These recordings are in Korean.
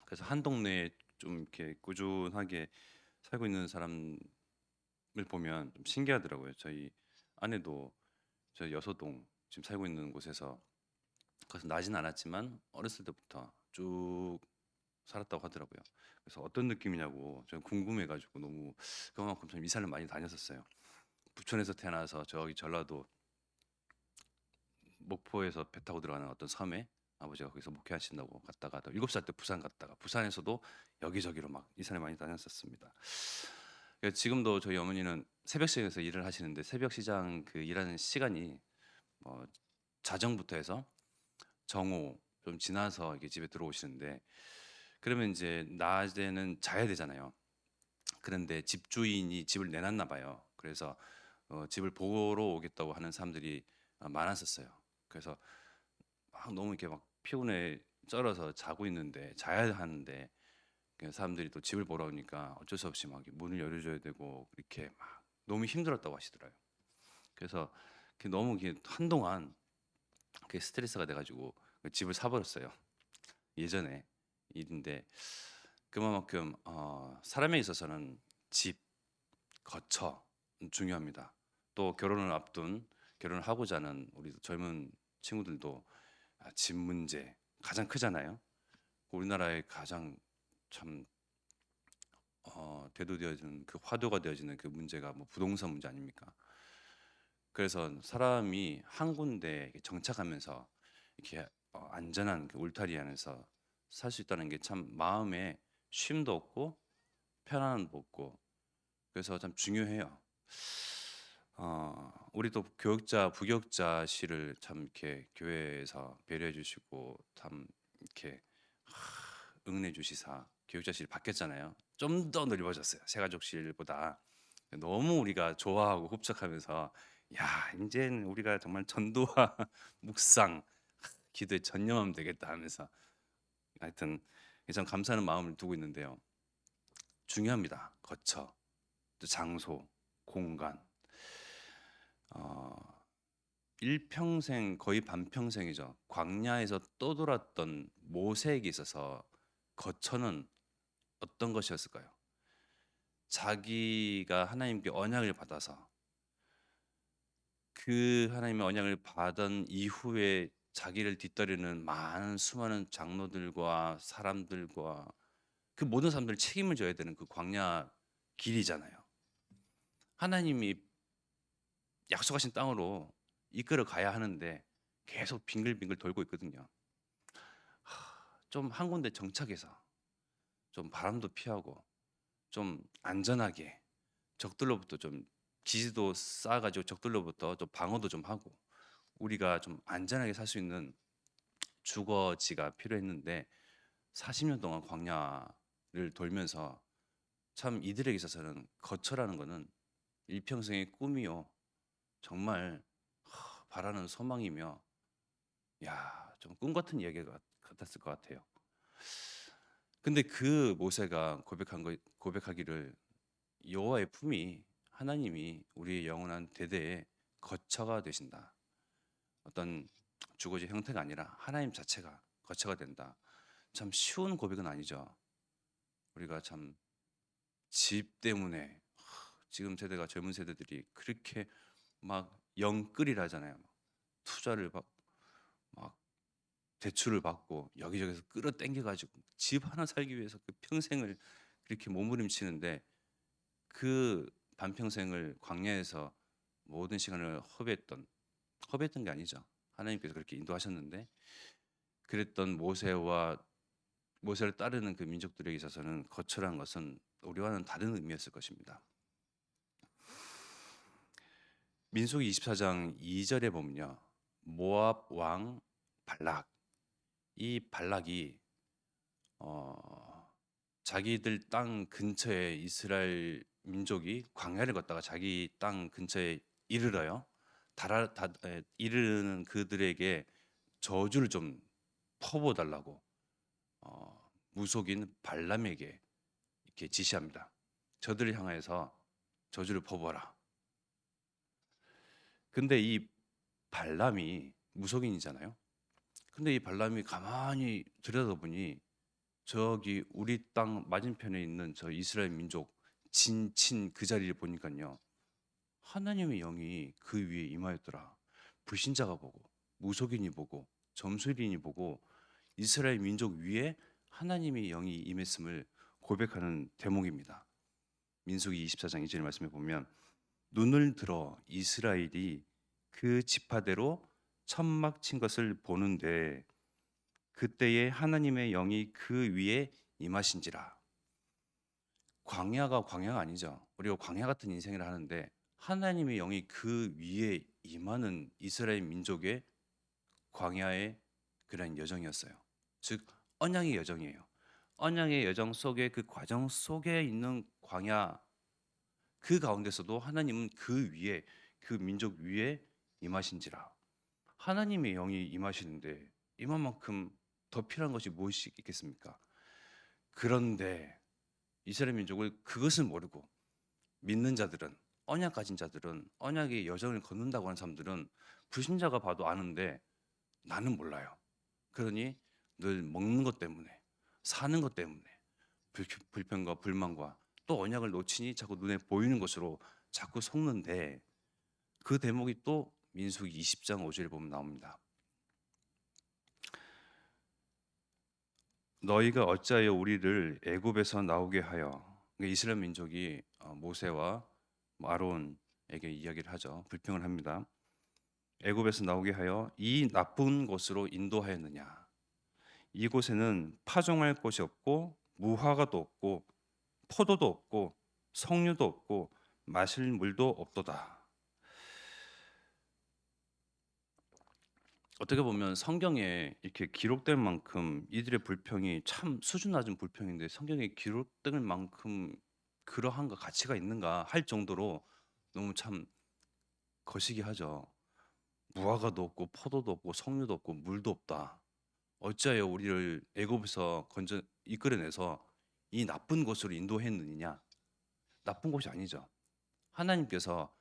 그래서 한 동네에 좀 이렇게 꾸준하게 살고 있는 사람을 보면 좀 신기하더라고요. 저희 아내도 저 여서동 지금 살고 있는 곳에서 그래서 나진 않았지만 어렸을 때부터 쭉 살았다고 하더라고요. 그래서 어떤 느낌이냐고 저는 궁금해가지고 너무 그만큼 좀 이사를 많이 다녔었어요. 부천에서 태어나서 저기 전라도 목포에서 배 타고 들어가는 어떤 섬에 아버지가 거기서 목회하신다고 갔다가 또 7살 때 부산 갔다가 부산에서도 여기저기로 막 이사를 많이 다녔었습니다. 그래서 지금도 저희 어머니는 새벽 시장에서 일을 하시는데 새벽 시장 그 일하는 시간이 뭐 자정부터 해서 정오 좀 지나서 이게 집에 들어오시는데 그러면 이제 낮에는 자야 되잖아요. 그런데 집주인이 집을 내놨나 봐요. 그래서 집을 보러 오겠다고 하는 사람들이 많았었어요. 그래서 막 너무 이렇게 막 피곤해 쩔어서 자고 있는데 자야 하는데 그 사람들이 또 집을 보러 오니까 어쩔 수 없이 막 문을 열어줘야 되고 이렇게 막 너무 힘들었다고 하시더라고요. 그래서 너무 한동안 그게 스트레스가 돼가지고 그 집을 사버렸어요. 예전에 일인데 그만큼 사람에 있어서는 집, 거처 중요합니다. 또 결혼을 앞둔 결혼을 하고자 하는 우리 젊은 친구들도 집 문제 가장 크잖아요. 우리나라의 가장 참 대두되어지는 그 화두가 되어지는 그 문제가 뭐 부동산 문제 아닙니까? 그래서 사람이 한 군데 정착하면서 이렇게 안전한 그 울타리 안에서 살 수 있다는 게 참 마음에 쉼도 없고 편안함도 없고 그래서 참 중요해요. 우리도 교육자, 부교육자 씨를 참 이렇게 교회에서 배려해 주시고 참 이렇게 응원해 주시사 교육자실이 바뀌었잖아요. 좀 더 넓어졌어요. 새가족실보다 너무 우리가 좋아하고 흡족하면서 야 이제는 우리가 정말 전도와 묵상, 기도에 전념하면 되겠다 하면서 하여튼 참 감사하는 마음을 두고 있는데요. 중요합니다. 거처, 또 장소, 공간. 어, 일평생 거의 반평생이죠. 광야에서 떠돌았던 모세에게 있어서 거처는 어떤 것이었을까요? 자기가 하나님께 언약을 받아서 그 하나님의 언약을 받은 이후에 자기를 뒤따르는 많은 수많은 장로들과 사람들과 그 모든 사람들 책임을 져야 되는 그 광야 길이잖아요. 하나님이 약속하신 땅으로 이끌어 가야 하는데 계속 빙글빙글 돌고 있거든요. 좀 한 군데 정착해서 좀 바람도 피하고 좀 안전하게 적들로부터 좀 기지도 쌓아가지고 적들로부터 좀 방어도 좀 하고 우리가 좀 안전하게 살 수 있는 주거지가 필요했는데 40년 동안 광야를 돌면서 참 이들에게 있어서는 거처라는 거는 일평생의 꿈이요 정말 바라는 소망이며 야 좀 꿈 같은 이야기 같았을 것 같아요. 근데 그 모세가 고백하기를 여호와의 품이 하나님이 우리의 영원한 대대의 거처가 되신다. 어떤 주거지 형태가 아니라 하나님 자체가 거처가 된다. 참 쉬운 고백은 아니죠. 우리가 참 집 때문에 지금 세대가 젊은 세대들이 그렇게 막 영끌이라 하잖아요. 투자를 막 대출을 받고 여기저기서 끌어당겨 가지고 집 하나 살기 위해서 그 평생을 그렇게 몸부림치는데 그 반평생을 광야에서 모든 시간을 허비했던 게 아니죠. 하나님께서 그렇게 인도하셨는데 그랬던 모세를 따르는 그 민족들에게 있어서는 거처란 것은 우리와는 다른 의미였을 것입니다. 민수기 24장 2절에 보면요. 모압 왕 발락 이 발락이 어, 자기들 땅 근처에 이스라엘 민족이 광야를 걷다가 자기 땅 근처에 이르러요. 이르는 그들에게 저주를 좀 퍼부어달라고 무속인 발람에게 이렇게 지시합니다. 저들을 향해서 저주를 퍼부어라. 근데 이 발람이 무속인이잖아요. 근데 이 발람이 가만히 들여다보니 저기 우리 땅 맞은편에 있는 저 이스라엘 민족 진친 그 자리를 보니까요. 하나님의 영이 그 위에 임하였더라. 불신자가 보고 무속인이 보고 점술인이 보고 이스라엘 민족 위에 하나님의 영이 임했음을 고백하는 대목입니다. 민수기 24장 2절 말씀에 보면 눈을 들어 이스라엘이 그 지파대로 천막 친 것을 보는데 그때에 하나님의 영이 그 위에 임하신지라. 광야가 아니죠. 우리가 광야 같은 인생을 하는데 하나님의 영이 그 위에 임하는 이스라엘 민족의 광야의 그런 여정이었어요. 즉 언약의 여정이에요. 언약의 여정 속에 그 과정 속에 있는 광야 그 가운데서도 하나님은 그 위에 그 민족 위에 임하신지라. 하나님의 영이 임하시는데 이만큼 더 필요한 것이 무엇이 있겠습니까? 그런데 이스라엘 민족을 그것을 모르고 믿는 자들은 언약 가진 자들은 언약의 여정을 걷는다고 하는 사람들은 불신자가 봐도 아는데 나는 몰라요. 그러니 늘 먹는 것 때문에 사는 것 때문에 불평과 불만과 또 언약을 놓치니 자꾸 눈에 보이는 것으로 자꾸 속는데 그 대목이 또 민수기 20장 5절에 보면 나옵니다. 너희가 어찌하여 우리를 애굽에서 나오게 하여 그러니까 이스라엘 민족이 모세와 아론에게 이야기를 하죠. 불평을 합니다. 애굽에서 나오게 하여 이 나쁜 곳으로 인도하였느냐. 이곳에는 파종할 곳이 없고 무화과도 없고 포도도 없고 석류도 없고 마실 물도 없도다. 어떻게 보면 성경에 이렇게 기록될 만큼 이들의 불평이 참 수준 낮은 불평인데 성경에 기록될 만큼 그러한가 가치가 있는가 할 정도로 너무 참 거시기 하죠. 무화과도 없고 포도도 없고 석류도 없고 물도 없다. 어찌하여 우리를 애굽에서 건져 이끌어내서 이 나쁜 곳으로 인도했느냐? 나쁜 곳이 아니죠. 하나님께서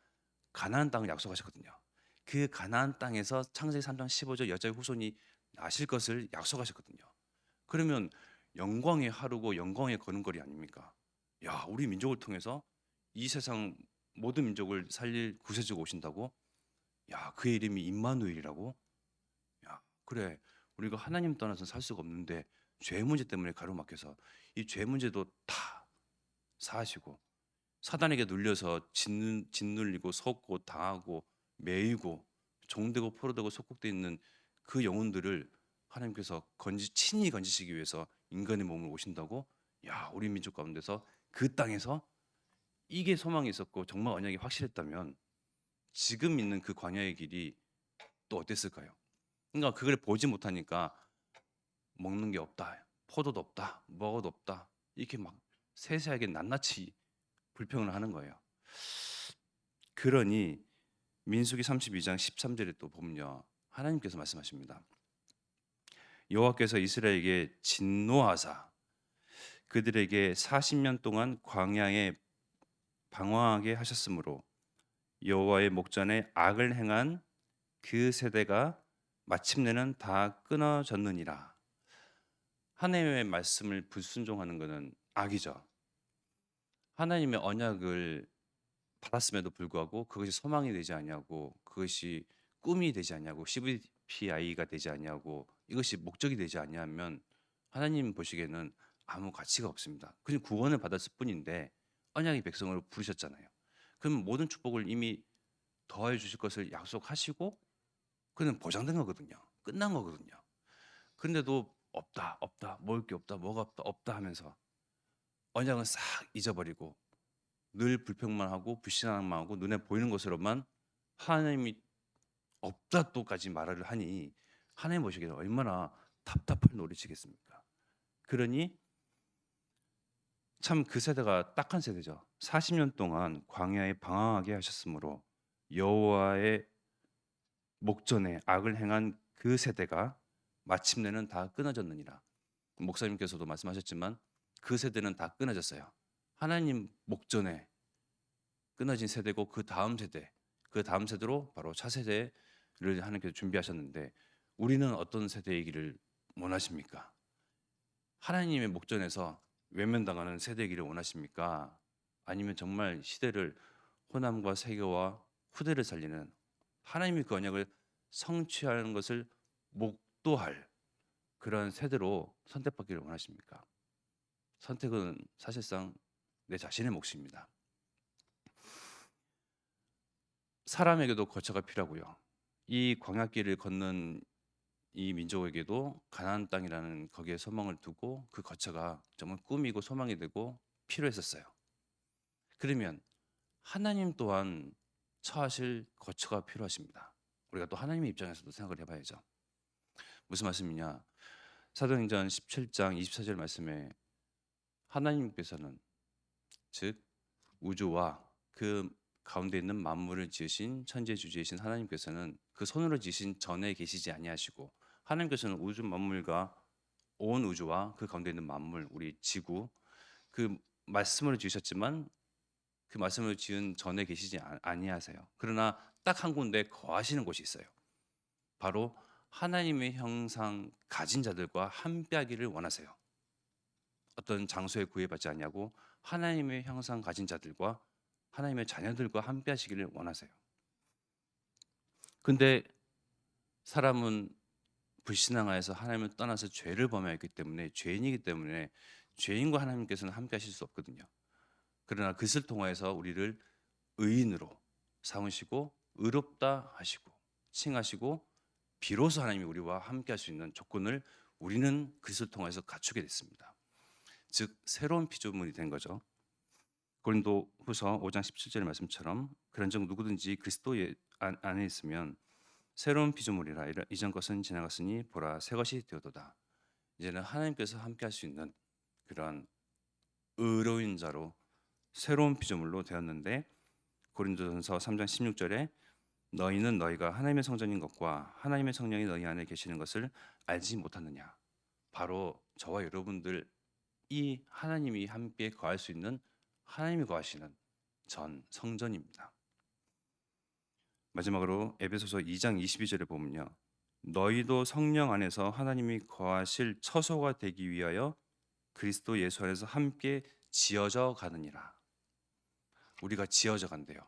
가나안 땅을 약속하셨거든요. 그 가나안 땅에서 창세기 3장 15절 여자의 후손이 나실 것을 약속하셨거든요. 그러면 영광의 하루고 영광의 걸음걸이 아닙니까? 야, 우리 민족을 통해서 이 세상 모든 민족을 살릴 구세주가 오신다고? 야, 그의 이름이 임마누엘이라고? 야, 그래. 우리가 하나님 떠나서 살 수가 없는데 죄 문제 때문에 가로막혀서 이 죄 문제도 다 사하시고 사단에게 눌려서 짓눌리고 속고 당하고 매이고 종되고 포로되고 속국돼 있는 그 영혼들을 하나님께서 친히 건지시기 위해서 인간의 몸을 오신다고? 야, 우리 민족 가운데서 그 땅에서 이게 소망이 있었고 정말 언약이 확실했다면 지금 있는 그 광야의 길이 또 어땠을까요? 그러니까 그걸 보지 못하니까 먹는 게 없다, 포도도 없다, 먹어도 없다 이렇게 막 세세하게 낱낱이 불평을 하는 거예요. 그러니 민수기 32장 13절에 또 보면요. 하나님께서 말씀하십니다. 여호와께서 이스라엘에게 진노하사 그들에게 40년 동안 광야에 방황하게 하셨으므로 여호와의 목전에 악을 행한 그 세대가 마침내는 다 끊어졌느니라. 하나님의 말씀을 불순종하는 것은 악이죠. 하나님의 언약을 받았음에도 불구하고 그것이 소망이 되지 않냐고 그것이 꿈이 되지 않냐고 CVPI가 되지 않냐고 이것이 목적이 되지 않냐면 하나님 보시기에는 아무 가치가 없습니다. 그냥 구원을 받았을 뿐인데 언약의 백성으로 부르셨잖아요. 그럼 모든 축복을 이미 더해 주실 것을 약속하시고 그는 보장된 거거든요. 끝난 거거든요. 그런데도 없다 없다 먹을 게 없다 뭐가 없다 없다 하면서 언약은 싹 잊어버리고 늘 불평만 하고 불신앙만 하고 눈에 보이는 것으로만 하나님이 없다 또까지 말을 하니 하나님 보시기에는 얼마나 답답할 노릇이겠습니까? 그러니 참 그 세대가 딱한 세대죠. 40년 동안 광야에 방황하게 하셨으므로 여호와의 목전에 악을 행한 그 세대가 마침내는 다 끊어졌느니라. 목사님께서도 말씀하셨지만 그 세대는 다 끊어졌어요. 하나님 목전에 끊어진 세대고 그 다음 세대로 바로 차세대를 하나님께서 준비하셨는데 우리는 어떤 세대이기를 원하십니까? 하나님의 목전에서 외면당하는 세대이기를 원하십니까? 아니면 정말 시대를 호남과 세계와 후대를 살리는 하나님의 그 언약을 성취하는 것을 목도할 그런 세대로 선택받기를 원하십니까? 선택은 사실상 내 자신의 몫입니다. 사람에게도 거처가 필요하고요. 이 광야길을 걷는 이 민족에게도 가나안 땅이라는 거기에 소망을 두고 그 거처가 정말 꿈이고 소망이 되고 필요했었어요. 그러면 하나님 또한 처하실 거처가 필요하십니다. 우리가 또 하나님의 입장에서도 생각을 해봐야죠. 무슨 말씀이냐? 사도행전 17장 24절 말씀에 하나님께서는 즉 우주와 그 가운데 있는 만물을 지으신 천지주지이신 하나님께서는 그 손으로 지으신 전에 계시지 아니하시고 하나님께서는 우주 만물과 온 우주와 그 가운데 있는 만물 우리 지구 그 말씀으로 지으셨지만 그 말씀을 지은 전에 계시지 아니하세요. 그러나 딱 한 군데 거하시는 곳이 있어요. 바로 하나님의 형상 가진 자들과 함께하기를 원하세요. 어떤 장소에 구애받지 않냐고 하나님의 형상 가진 자들과 하나님의 자녀들과 함께하시기를 원하세요. 근데 사람은 불신앙하여서 하나님을 떠나서 죄를 범하였기 때문에 죄인이기 때문에 죄인과 하나님께서는 함께하실 수 없거든요. 그러나 그것을 통하여서 우리를 의인으로 삼으시고 의롭다 하시고 칭하시고 비로소 하나님이 우리와 함께할 수 있는 조건을 우리는 그것을 통해서 갖추게 됐습니다. 즉 새로운 피조물이 된 거죠. 고린도후서 5장 17절의 말씀처럼 그런즉 누구든지 그리스도 안에 있으면 새로운 피조물이라 이전 것은 지나갔으니 보라 새 것이 되었도다. 이제는 하나님께서 함께할 수 있는 그런 의로운 자로 새로운 피조물로 되었는데 고린도전서 3장 16절에 너희는 너희가 하나님의 성전인 것과 하나님의 성령이 너희 안에 계시는 것을 알지 못하느냐. 바로 저와 여러분들 이 하나님이 함께 거할 수 있는 하나님이 거하시는 전 성전입니다. 마지막으로 에베소서 2장 22절에 보면요. 너희도 성령 안에서 하나님이 거하실 처소가 되기 위하여 그리스도 예수 안에서 함께 지어져 가느니라. 우리가 지어져 간대요.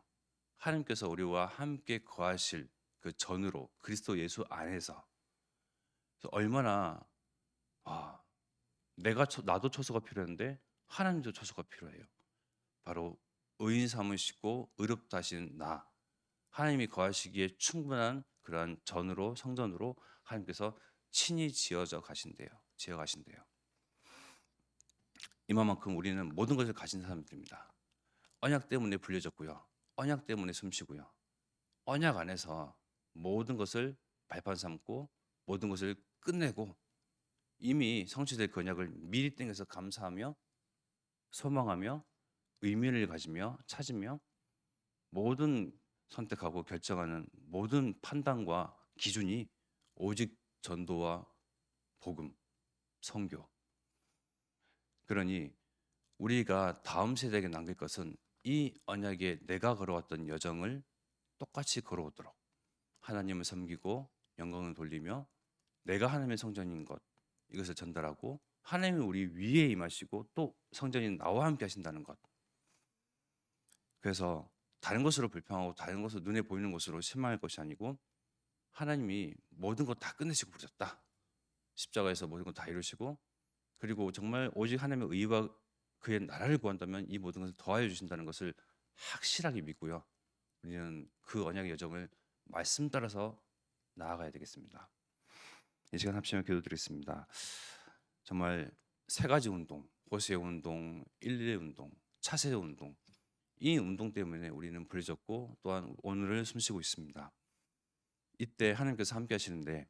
하나님께서 우리와 함께 거하실 그 전으로 그리스도 예수 안에서 얼마나 나도 처소가 필요한데 하나님도 처소가 필요해요. 바로 의인 삼으시고 의롭다 하신 나 하나님이 거하시기에 충분한 그러한 전으로 성전으로 하나님께서 친히 지어 가신대요. 이만큼 우리는 모든 것을 가진 사람들입니다. 언약 때문에 불려졌고요. 언약 때문에 숨쉬고요. 언약 안에서 모든 것을 발판 삼고 모든 것을 끝내고 이미 성취될 그 언약을 미리 땡겨서 감사하며 소망하며 의미를 가지며 찾으며 모든 선택하고 결정하는 모든 판단과 기준이 오직 전도와 복음, 선교. 그러니 우리가 다음 세대에게 남길 것은 이 언약에 내가 걸어왔던 여정을 똑같이 걸어오도록 하나님을 섬기고 영광을 돌리며 내가 하나님의 성전인 것 이것을 전달하고 하나님이 우리 위에 임하시고 또 성전인 나와 함께 하신다는 것. 그래서 다른 것으로 불평하고 다른 것으로 눈에 보이는 것으로 실망할 것이 아니고 하나님이 모든 것 다 끝내시고 부르셨다. 십자가에서 모든 것 다 이루시고 그리고 정말 오직 하나님의 의와 그의 나라를 구한다면 이 모든 것을 더하여 주신다는 것을 확실하게 믿고요. 우리는 그 언약의 여정을 말씀 따라서 나아가야 되겠습니다. 이 시간 합심해 기도드리겠습니다. 정말 세 가지 운동, 보수의 운동, 일일의 운동, 차세대 운동 이 운동 때문에 우리는 부르졌고 또한 오늘을 숨쉬고 있습니다. 이때 하나님께서 함께 하시는데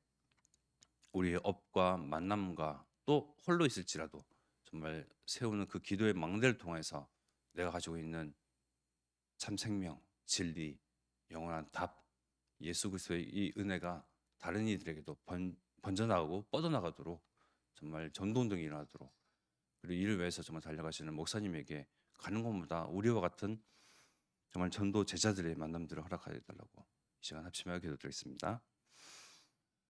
우리의 업과 만남과 또 홀로 있을지라도 정말 세우는 그 기도의 망대를 통해서 내가 가지고 있는 참 생명, 진리, 영원한 답, 예수 그리스도의 이 은혜가 다른 이들에게도 번져나가고 뻗어나가도록 정말 전도운동이 일어나도록 그리고 이를 위해서 정말 달려가시는 목사님에게 가는 곳마다 우리와 같은 정말 전도 제자들의 만남들을 허락하여 달라고 이 시간 합심하여 기도드리겠습니다.